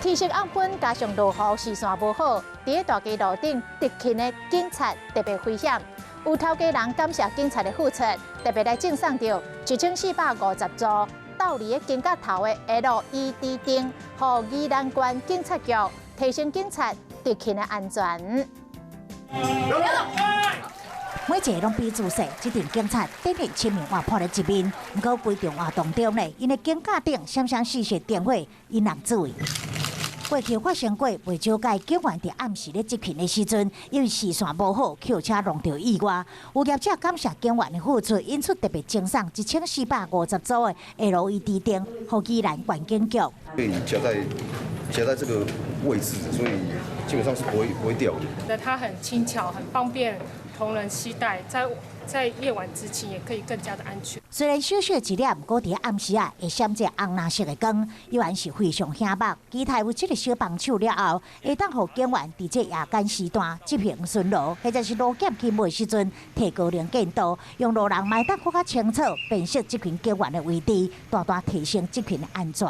天色暗昏，加上落雨，视线无好，伫大街路顶执勤的警察特别危险。有头家人感谢警察的付出，特别来赠送到1450组倒立的警角头的 LED 灯，予宜兰县警察局提升警察执勤的安全。每一个拢比自细，这阵警察点点清明划破了一面。不过非常活动中呢，因为警架顶闪闪四射电火引人注意。过去发生过袂少届警员伫暗时咧执勤的时阵，因为视线无好，轿车弄到意外。有业者感谢警员的付出，因此特别赠送1450组的 LED 灯，予宜兰县警局。被夹在这个位置，所以基本上是不会掉的。它很轻巧，很方便同仁携带，在夜晚执勤也可以更加的安全。虽然小小一粒，不过伫暗时啊，会闪着红蓝色的光，依然是非常显目。期待有这个小帮手了后，会当予警员伫这夜间时段执行巡逻，或者是路检起步时阵提高能见度，用路人买得更加清楚，辨识执勤警员的位置，大大提升执勤的安全。